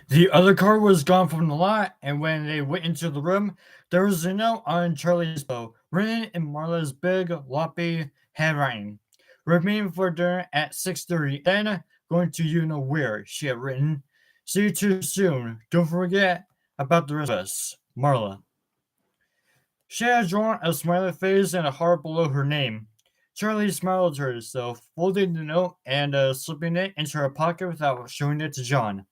The other car was gone from the lot, and when they went into the room, there was a note on Charlie's pillow, written in Marla's big, loppy handwriting. Remain for dinner at 6:30, then going to you know where, she had written. See you too soon. Don't forget about the rest of us. Marla. She had drawn a smiley face and a heart below her name. Charlie smiled to herself, folding the note and slipping it into her pocket without showing it to John.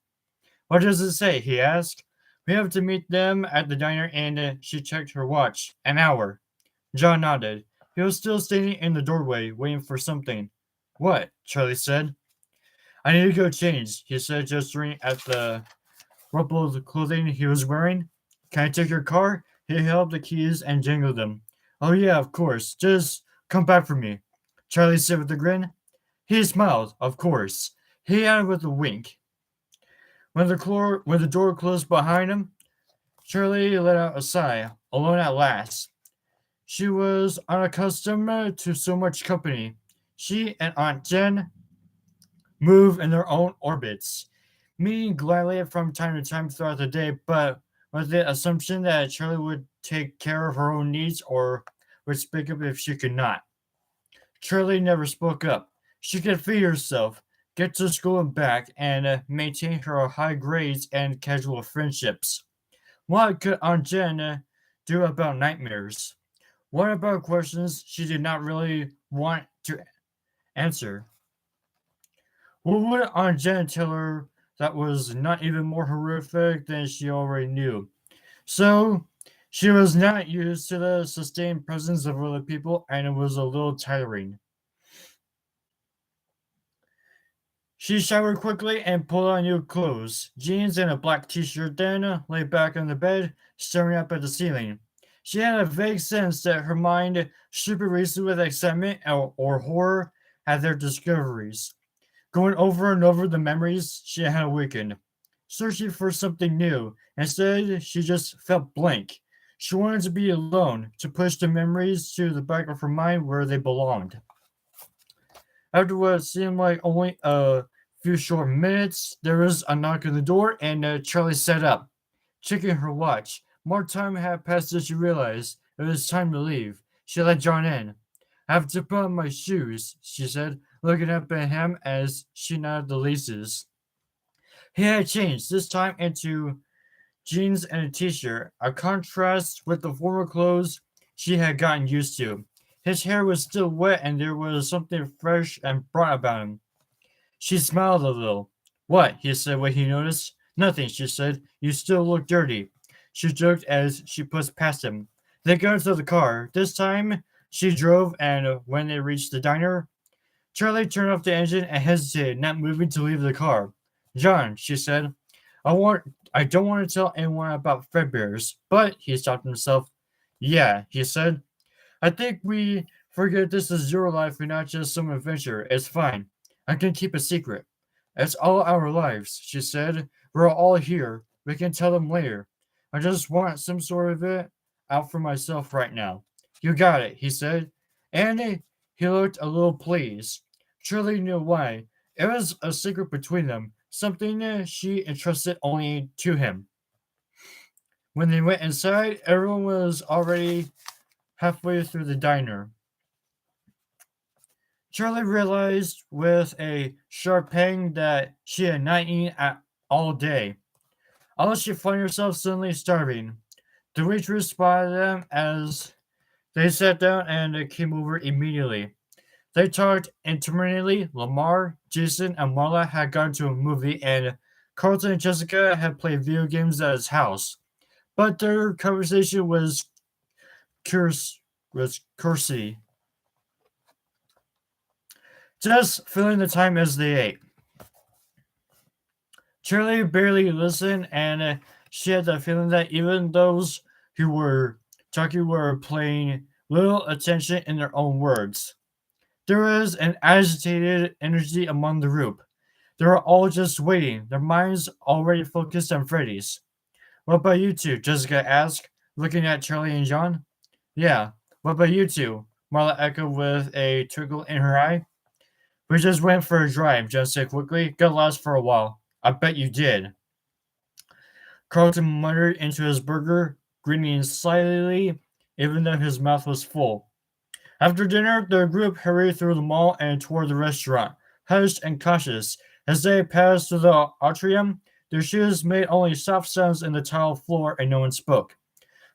What does it say? He asked. We have to meet them at the diner, and she checked her watch. An hour. John nodded. He was still standing in the doorway, waiting for something. What? Charlie said. I need to go change, he said, gesturing at the rumpled clothing he was wearing. Can I take your car? He held up the keys and jangled them. Oh, yeah, of course. Just come back for me. Charlie said with a grin. He smiled, of course. He added with a wink. When the door closed behind him, Charlie let out a sigh, alone at last. She was unaccustomed to so much company. She and Aunt Jen moved in their own orbits, meeting gladly from time to time throughout the day, but with the assumption that Charlie would take care of her own needs or would speak up if she could not. Charlie never spoke up. She could feed herself, get to school and back, and maintain her high grades and casual friendships. What could Aunt Jen do about nightmares? What about questions she did not really want to answer? What would Aunt Jen tell her that was not even more horrific than she already knew? So, she was not used to the sustained presence of other people, and it was a little tiring. She showered quickly and pulled on new clothes, jeans and a black t-shirt, then lay back on the bed, staring up at the ceiling. She had a vague sense that her mind should be racing with excitement or horror at their discoveries, going over and over the memories she had awakened, searching for something new. Instead, she just felt blank. She wanted to be alone, to push the memories to the back of her mind where they belonged. After what seemed like only a few short minutes, there was a knock on the door, and Charlie sat up, checking her watch. More time had passed than she realized. It was time to leave. She let John in. I have to put on my shoes, she said, looking up at him as she knotted the laces. He had changed, this time into jeans and a t-shirt, a contrast with the former clothes she had gotten used to. His hair was still wet and there was something fresh and bright about him. She smiled a little. What? He said when he noticed. Nothing, she said. You still look dirty. She joked as she pushed past him. They got into the car. This time she drove, and when they reached the diner, Charlie turned off the engine and hesitated, not moving to leave the car. John, she said, I don't want to tell anyone about Fredbear's, but he stopped himself. Yeah, he said. I think we forget this is your life and not just some adventure. It's fine. I can keep a secret. It's all our lives, she said. We're all here. We can tell them later. I just want some sort of it out for myself right now. You got it, he said. And he looked a little pleased. Shirley knew why. It was a secret between them, something she entrusted only to him. When they went inside, everyone was already halfway through the diner. Charlie realized with a sharp pang that she had not eaten all day, unless she found herself suddenly starving. The waitress spotted them as they sat down and came over immediately. They talked intermittently. Lamar, Jason, and Marla had gone to a movie, and Carlton and Jessica had played video games at his house. But their conversation was curse was cursy, just filling the time as they ate. Charlie barely listened, and she had the feeling that even those who were talking were paying little attention in their own words. There was an agitated energy among the group. They were all just waiting, their minds already focused on Freddy's. What about you two? Jessica asked, looking at Charlie and John. Yeah, what about you two? Marla echoed with a twinkle in her eye. We just went for a drive, John said quickly. Got lost for a while. I bet you did. Carlton muttered into his burger, grinning slyly, even though his mouth was full. After dinner, the group hurried through the mall and toward the restaurant, hushed and cautious. As they passed through the atrium, their shoes made only soft sounds in the tile floor and no one spoke.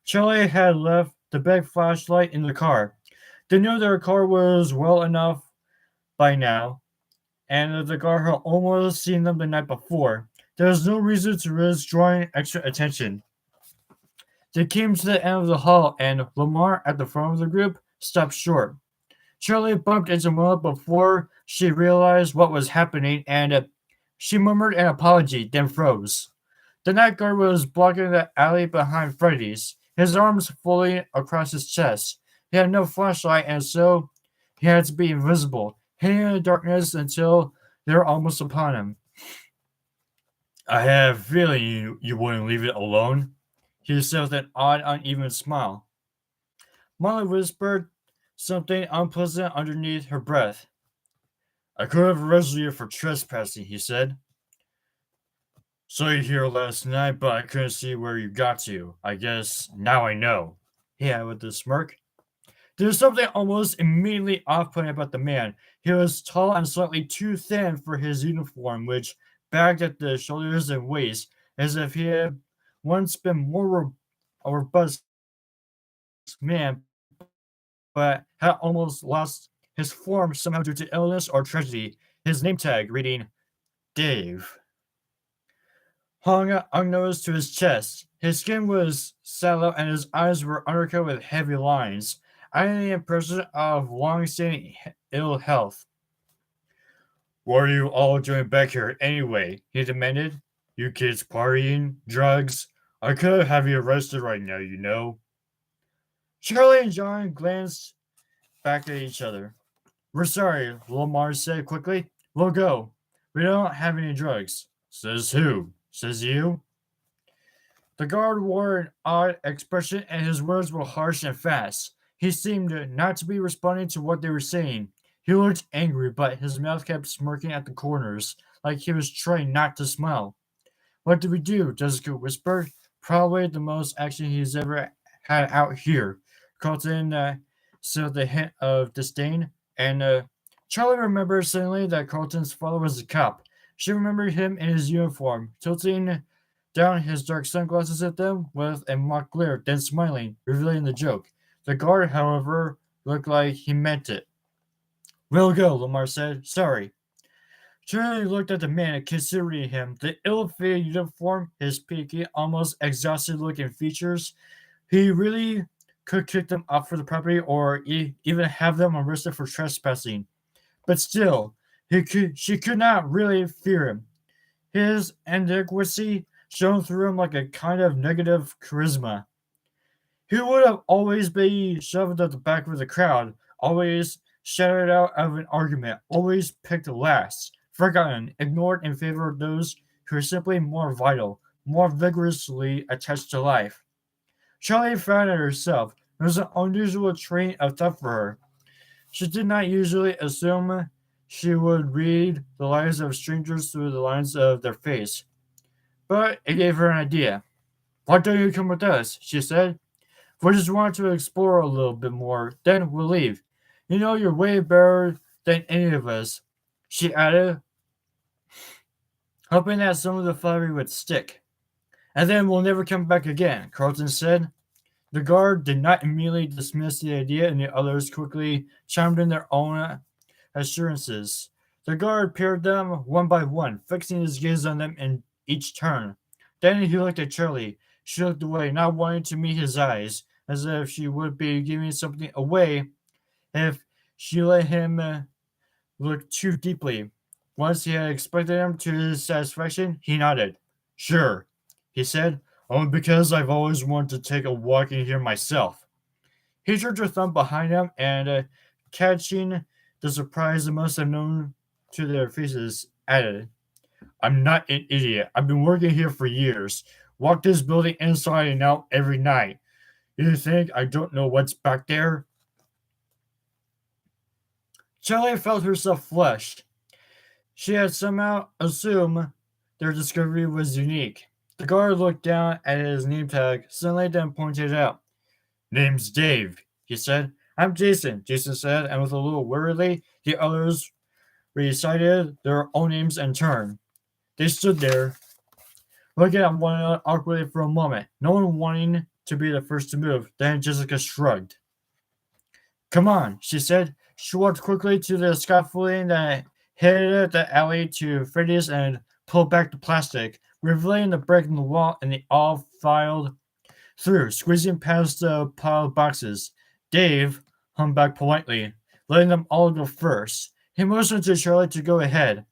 Charlie had left the big flashlight in the car. They knew their car was well enough by now, and the guard had almost seen them the night before. There was no reason to risk drawing extra attention. They came to the end of the hall, and Lamar, at the front of the group, stopped short. Charlie bumped into Mona before she realized what was happening, and she murmured an apology, then froze. The night guard was blocking the alley behind Freddy's, his arms folding across his chest. He had no flashlight, and so he had to be invisible, hiding in the darkness until they were almost upon him. I have a feeling you wouldn't leave it alone, he said with an odd, uneven smile. Molly whispered something unpleasant underneath her breath. I could have arrested you for trespassing, he said. Saw you here last night, but I couldn't see where you got to. I guess now I know, he added with a smirk. There was something almost immediately off-putting about the man. He was tall and slightly too thin for his uniform, which bagged at the shoulders and waist, as if he had once been a robust man, but had almost lost his form somehow due to illness or tragedy. His name tag reading Dave hung unnoticed to his chest. His skin was sallow and his eyes were undercut with heavy lines, adding the impression of long-standing ill health. What are you all doing back here anyway? He demanded. You kids partying? Drugs? I could have you arrested right now, you know. Charlie and John glanced back at each other. We're sorry, Lamar said quickly. We'll go. We don't have any drugs. Says who? Says you? The guard wore an odd expression and his words were harsh and fast. He seemed not to be responding to what they were saying. He looked angry, but his mouth kept smirking at the corners, like he was trying not to smile. What did we do? Jessica whispered. Probably the most action he's ever had out here. Carlton said with a hint of disdain, and Charlie remembered suddenly that Carlton's father was a cop. She remembered him in his uniform, tilting down his dark sunglasses at them with a mock glare, then smiling, revealing the joke. The guard, however, looked like he meant it. We'll go, Lamar said. Sorry. Charlie looked at the man, considering him. The ill-fitted uniform, his peaky, almost exhausted-looking features. He really could kick them off for the property or even have them arrested for trespassing. But still, she could not really fear him. His inadequacy shone through him like a kind of negative charisma. He would have always been shoved at the back of the crowd, always shouted out of an argument, always picked last, forgotten, ignored in favor of those who were simply more vital, more vigorously attached to life. Charlie found it herself. It was an unusual trait of thought for her. She did not usually assume she would read the lives of strangers through the lines of their face, but it gave her an idea. Why don't you come with us? She said. We just want to explore a little bit more, then we'll leave. You know you're way better than any of us, she added, hoping that some of the flattery would stick. And then we'll never come back again, Carlton said. The guard did not immediately dismiss the idea, and the others quickly chimed in their own assurances. The guard peered them one by one, fixing his gaze on them in each turn. Then he looked at Charlie. She looked away, not wanting to meet his eyes, as if she would be giving something away if she let him look too deeply. Once he had expected him to his satisfaction, he nodded. Sure, he said, only because I've always wanted to take a walk in here myself. He jerked her thumb behind him and, catching the surprise they must have known to their faces, added, I'm not an idiot. I've been working here for years. Walk this building inside and out every night. You think I don't know what's back there? Charlie felt herself flush. She had somehow assumed their discovery was unique. The guard looked down at his name tag, suddenly then pointed out. Name's Dave, he said. I'm Jason, Jason said, and with a little wearily, the others recited their own names in turn. They stood there, looking at one another awkwardly for a moment, no one wanting to be the first to move. Then Jessica shrugged. Come on, she said. She walked quickly to the scaffolding that headed the alley to Freddy's and pulled back the plastic, revealing the break in the wall, and they all filed through, squeezing past the pile of boxes. Dave hung back politely, letting them all go first. He motioned to Charlie to go ahead.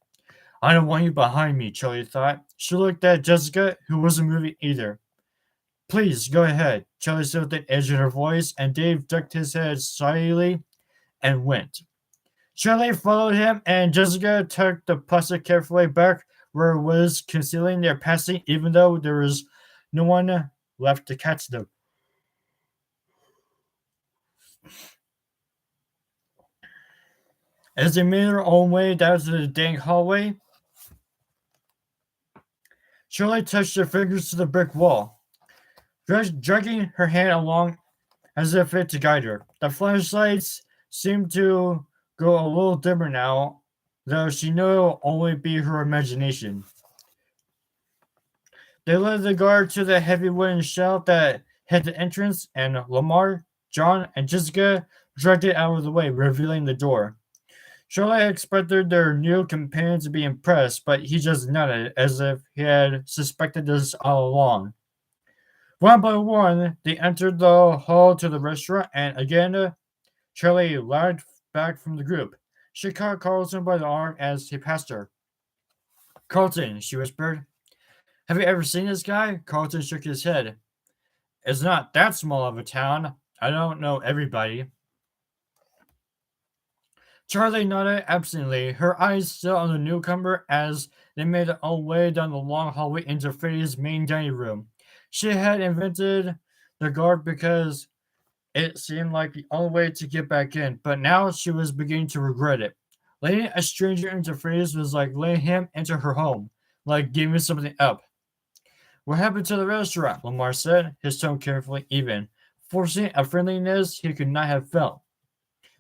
I don't want you behind me, Charlie thought. She looked at Jessica, who wasn't moving either. Please, go ahead, Charlie said with an edge in her voice, and Dave ducked his head slyly and went. Charlie followed him, and Jessica tucked the plastic carefully back where it was, concealing their passing, even though there was no one left to catch them. As they made their own way down to the dank hallway, Charlie touched her fingers to the brick wall, dragging her hand along as if it to guide her. The flashlights seemed to go a little dimmer now, though she knew it would only be her imagination. They led the guard to the heavy wooden shelf that hid the entrance, and Lamar, John, and Jessica dragged it out of the way, revealing the door. Charlie expected their new companion to be impressed, but he just nodded as if he had suspected this all along. One by one, they entered the hall to the restaurant, and again, Charlie lagged back from the group. She caught Carlton by the arm as he passed her. Carlton, she whispered. Have you ever seen this guy? Carlton shook his head. It's not that small of a town. I don't know everybody. Charlie nodded absently, her eyes still on the newcomer as they made their own way down the long hallway into Freddy's main dining room. She had invented the guard because it seemed like the only way to get back in, but now she was beginning to regret it. Letting a stranger into Freddy's was like letting him into her home, like giving something up. What happened to the restaurant? Lamar said, his tone carefully even, forcing a friendliness he could not have felt.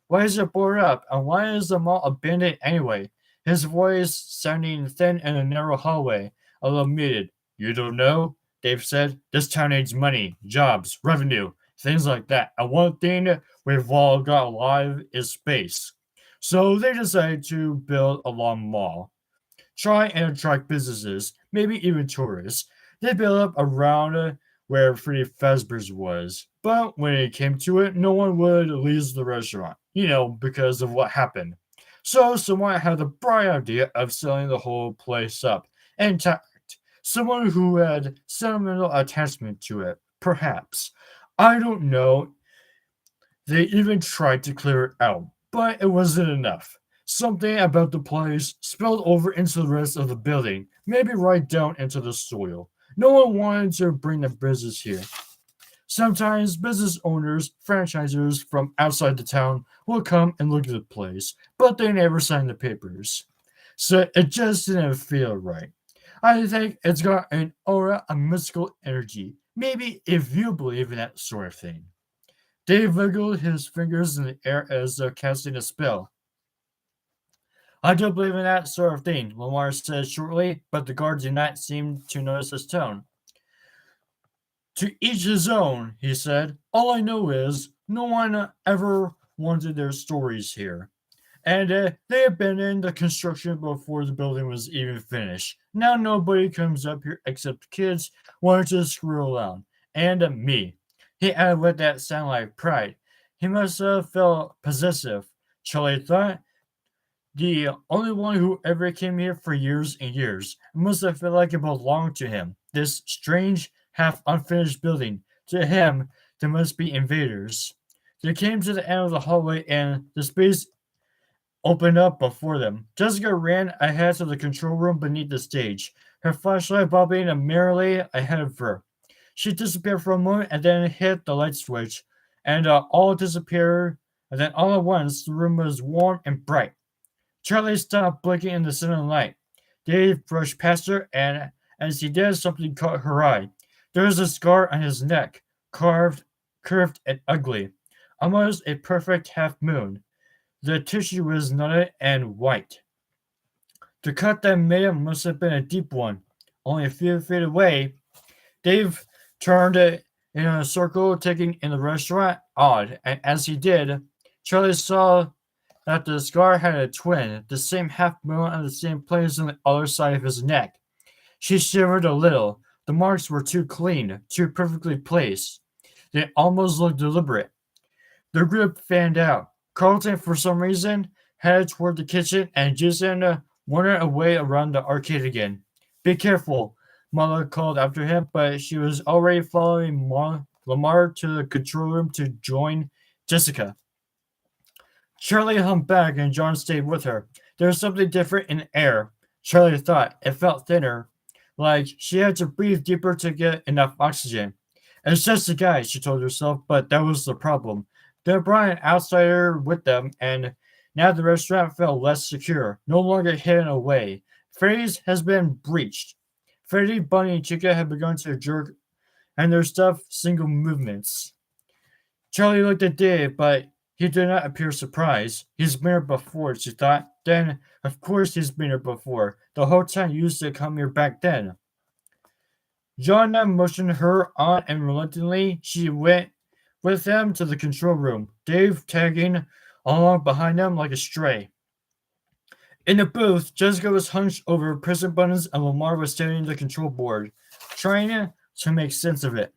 Why is it boarded up, and why is the mall abandoned anyway? His voice sounding thin in a narrow hallway, a little muted. You don't know? Dave said. This town needs money, jobs, revenue, things like that. And one thing we've all got alive is space. So they decided to build a long mall. Try and attract businesses, maybe even tourists. They built up around where Freddy Fazbear's was. But when it came to it, no one would leave the restaurant, because of what happened. So someone had the bright idea of selling the whole place up intact. Someone who had sentimental attachment to it, perhaps. I don't know. They even tried to clear it out, but it wasn't enough. Something about the place spilled over into the rest of the building, maybe right down into the soil. No one wanted to bring the business here. Sometimes business owners, franchisors from outside the town will come and look at the place, but they never sign the papers. So it just didn't feel right. I think it's got an aura of mystical energy. Maybe if you believe in that sort of thing. Dave wiggled his fingers in the air as though casting a spell. I don't believe in that sort of thing, Lamar said shortly, but the guard did not seem to notice his tone. To each his own, he said. All I know is no one ever wanted their stories here. And they abandoned the construction before the building was even finished. Now nobody comes up here except kids wanting to screw around. And me. He added with that sound like pride. He must have felt possessive, Charlie thought. The only one who ever came here for years and years. It must have felt like it belonged to him. This strange, half unfinished building. To him, there must be invaders. They came to the end of the hallway and the space opened up before them. Jessica ran ahead to the control room beneath the stage, her flashlight bobbing merrily ahead of her. She disappeared for a moment and then hit the light switch, and all disappeared. And then all at once, the room was warm and bright. Charlie stopped blinking in the sudden light. Dave brushed past her, and As he did, something caught her eye. There was a scar on his neck, curved and ugly, almost a perfect half moon. The tissue was knotted and white. The cut that made it must have been a deep one. Only a few feet away, Dave turned it in a circle, taking in the restaurant. Odd, and as he did, Charlie saw that the scar had a twin, the same half moon on the same place on the other side of his neck. She shivered a little. The marks were too clean, too perfectly placed. They almost looked deliberate. The group fanned out. Carlton, for some reason, headed toward the kitchen, and Jason wandered away around the arcade again. Be careful, Mother called after him, but she was already following Lamar to the control room to join Jessica. Charlie hung back, and John stayed with her. There was something different in the air. Charlie thought it felt thinner, like she had to breathe deeper to get enough oxygen. It's just a guy, she told herself, but that was the problem. They brought an outsider with them, and now the restaurant felt less secure, no longer hidden away. Freddy's has been breached. Freddy, Bunny, and Chica had begun to jerk and their stuff single movements. Charlie looked at Dave, but he did not appear surprised. He's been here before, she thought. Then, of course, he's been here before. The whole time you used to come here back then. John motioned her on, and reluctantly she went with them to the control room, Dave tagging along behind them like a stray. In the booth, Jessica was hunched over prison buttons, and Lamar was standing at the control board, trying to make sense of it.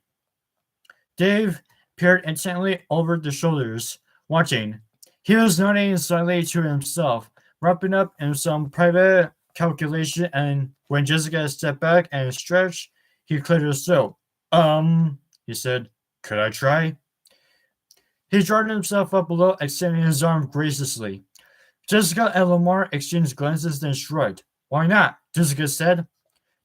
Dave peered intently over the shoulders, watching. He was nodding slightly to himself, wrapping up in some private calculation, and when Jessica stepped back and stretched, he cleared his throat. He said, could I try? He dragged himself up below, extending his arm graciously. Jessica and Lamar exchanged glances, then shrugged. Why not? Jessica said.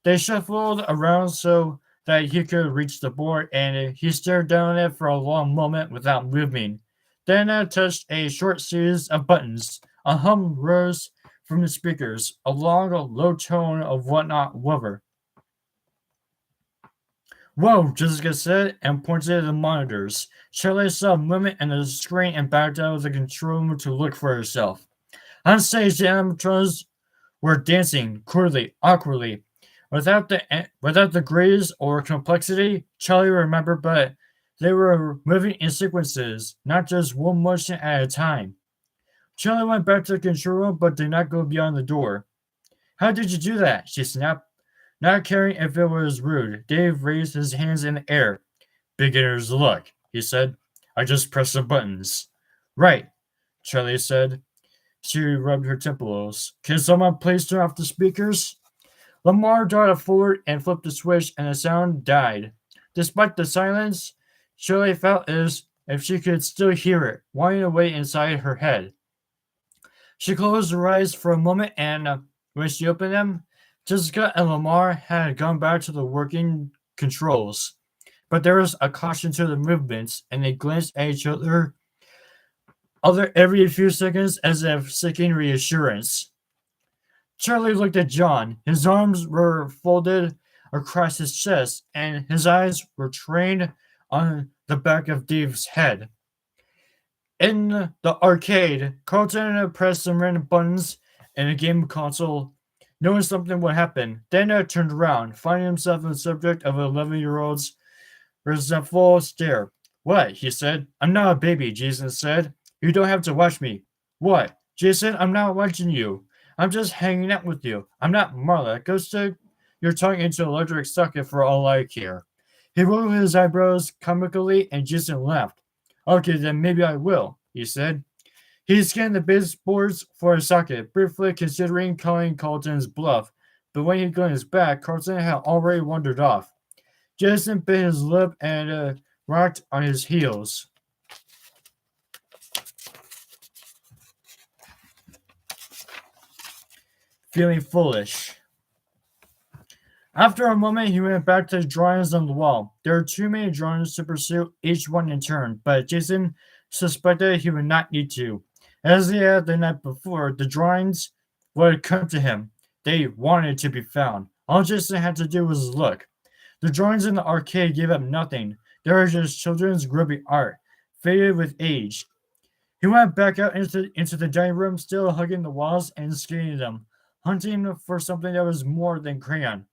They shuffled around so that he could reach the board, and he stared down at it for a long moment without moving. Then touched a short series of buttons. A hum rose from the speakers, a long, low tone of whatnot whoever. Whoa, Jessica said, and pointed at the monitors. Charlie saw movement in the screen and backed out of the control room to look for herself. On stage, the animatronics were dancing crudely, awkwardly, without the grace or complexity Charlie remembered, but they were moving in sequences, not just one motion at a time. Charlie went back to the control room, but did not go beyond the door. How did you do that? She snapped. Not caring if it was rude, Dave raised his hands in the air. Beginner's luck, he said. I just pressed the buttons. Right, Charlie said. She rubbed her temples. Can someone please turn off the speakers? Lamar darted forward and flipped the switch, and the sound died. Despite the silence, Shirley felt as if she could still hear it, whining away inside her head. She closed her eyes for a moment, and when she opened them, Jessica and Lamar had gone back to the working controls. But there was a caution to the movements, and they glanced at each other every few seconds as if seeking reassurance. Charlie looked at John. His arms were folded across his chest, and his eyes were trained on the back of Dave's head. In the arcade, Carlton pressed some random buttons in a game console, knowing something would happen. Then turned around, finding himself the subject of an 11-year-old's resentful stare. What? He said. I'm not a baby, Jason said. You don't have to watch me. What? Jason, I'm not watching you. I'm just hanging out with you. I'm not Marla. Go stick your tongue into an electric socket for all I care. He rolled his eyebrows comically, and Jason laughed. Okay, then maybe I will, he said. He scanned the baseboards for a socket, briefly considering calling Carlton's bluff, but when he glanced back, Carlton had already wandered off. Jason bit his lip and rocked on his heels. Feeling foolish. After a moment, he went back to the drawings on the wall. There were too many drawings to pursue each one in turn, but Jason suspected he would not need to. As he had the night before, the drawings would come to him. They wanted to be found. All Jason had to do was look. The drawings in the arcade gave up nothing. They were just children's grubby art, faded with age. He went back out into the dining room, still hugging the walls and scanning them, hunting for something that was more than crayon.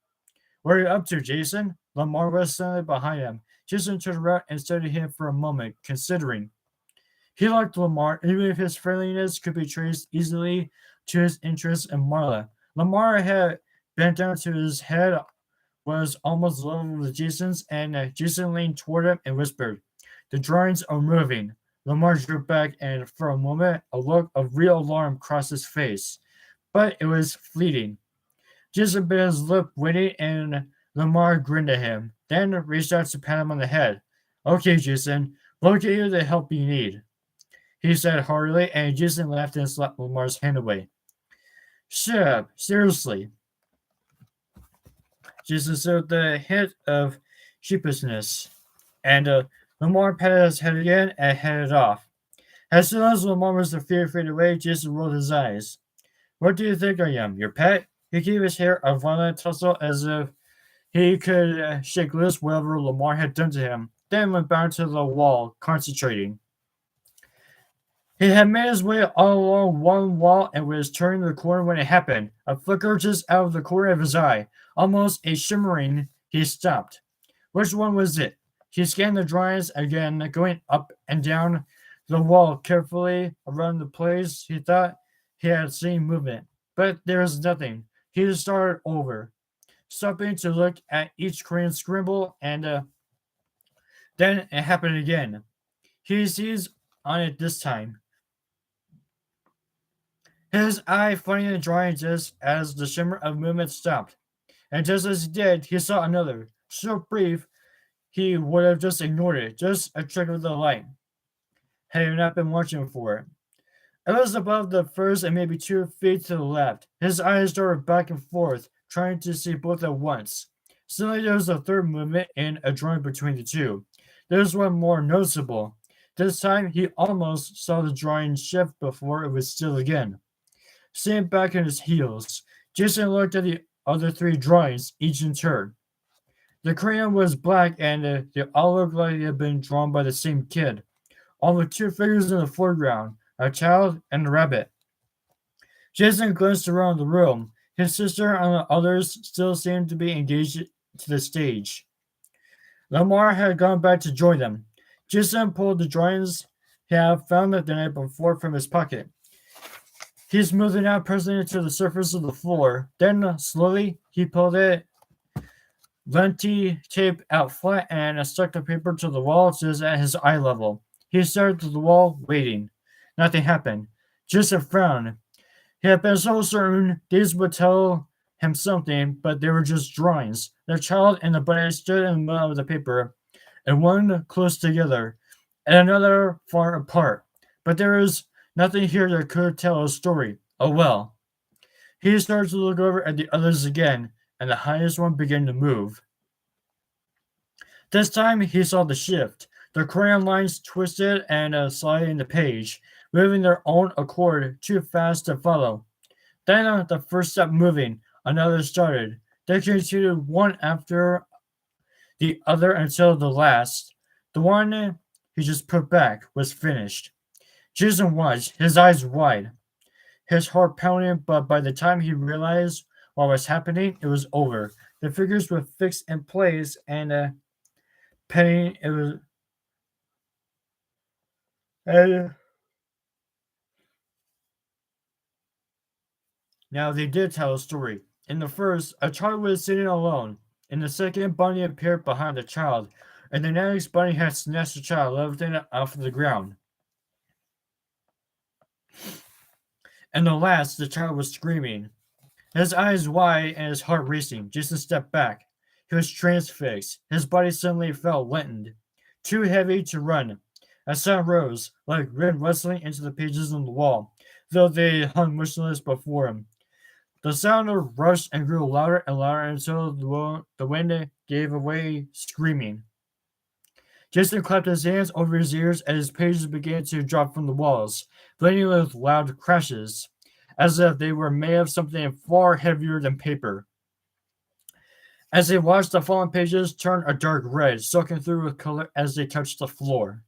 "What are you up to, Jason?" Lamar was standing behind him. Jason turned around and studied him for a moment, considering. He liked Lamar, even if his friendliness could be traced easily to his interest in Marla. Lamar had bent down to his head, was almost level with Jason's, and Jason leaned toward him and whispered, "The drawings are moving." Lamar drew back, and for a moment, a look of real alarm crossed his face, but it was fleeting. Jason bit his lip, waiting, and Lamar grinned at him, then reached out to pat him on the head. "Okay, Jason, we'll get you the help you need," he said heartily, and Jason laughed and slapped Lamar's hand away. "Shut up, seriously," Jason said with a hint of sheepishness, and Lamar patted his head again and headed off. As soon as Lamar's fear faded away, Jason rolled his eyes. "What do you think I am, your pet?" He gave his hair a violent tussle as if he could shake loose whatever Lamar had done to him, then went back to the wall, concentrating. He had made his way all along one wall and was turning the corner when it happened. A flicker just out of the corner of his eye, almost a shimmering. He stopped. Which one was it? He scanned the drawings again, going up and down the wall carefully around the place he thought he had seen movement. But there was nothing. He started over, stopping to look at each Korean scribble, and then it happened again. He seized on it this time, his eye finding the drawing just as the shimmer of movement stopped. And just as he did, he saw another. So brief, he would have just ignored it, just a trick of the light, had he not been watching for it. It was above the first and maybe 2 feet to the left. His eyes darted back and forth, trying to see both at once. Suddenly there was a third movement in a drawing between the two. There was one more noticeable. This time he almost saw the drawing shift before it was still again. Sitting back on his heels, Jason looked at the other three drawings, each in turn. The crayon was black and they all looked like they had been drawn by the same kid. All the two figures in the foreground, a child and a rabbit. Jason glanced around the room. His sister and the others still seemed to be engaged to the stage. Lamar had gone back to join them. Jason pulled the drawings he had found the night before from his pocket. He smoothed it out, pressing it to the surface of the floor. Then, slowly, he pulled it, lenti tape out flat, and stuck the paper to the wall just at his eye level. He stared to the wall, waiting. Nothing happened. Just a frown. He had been so certain these would tell him something, but they were just drawings. The child and the bunny stood in the middle of the paper, and one close together, and another far apart. But there was nothing here that could tell a story. Oh well. He started to look over at the others again, and the highest one began to move. This time he saw the shift. The crayon lines twisted and sliding the page, moving their own accord, too fast to follow. Then the first step moving, another started. They continued one after the other until the last, the one he just put back, was finished. Jason watched, his eyes wide, his heart pounding, but by the time he realized what was happening, it was over. The figures were fixed in place, and penny it was. Now they did tell a story. In the first, a child was sitting alone. In the second, Bunny appeared behind the child. In the next, Bunny had snatched the child, lifting it off the ground. In the last, the child was screaming, his eyes wide and his heart racing. Jason stepped back. He was transfixed. His body suddenly felt lengthened, too heavy to run. A sound rose, like wind rustling into the pages on the wall, though they hung motionless before him. The sound rushed and grew louder and louder until the wind gave away, screaming. Jason clapped his hands over his ears as his pages began to drop from the walls, blending with loud crashes, as if they were made of something far heavier than paper. As they watched, the fallen pages turned a dark red, soaking through with color as they touched the floor.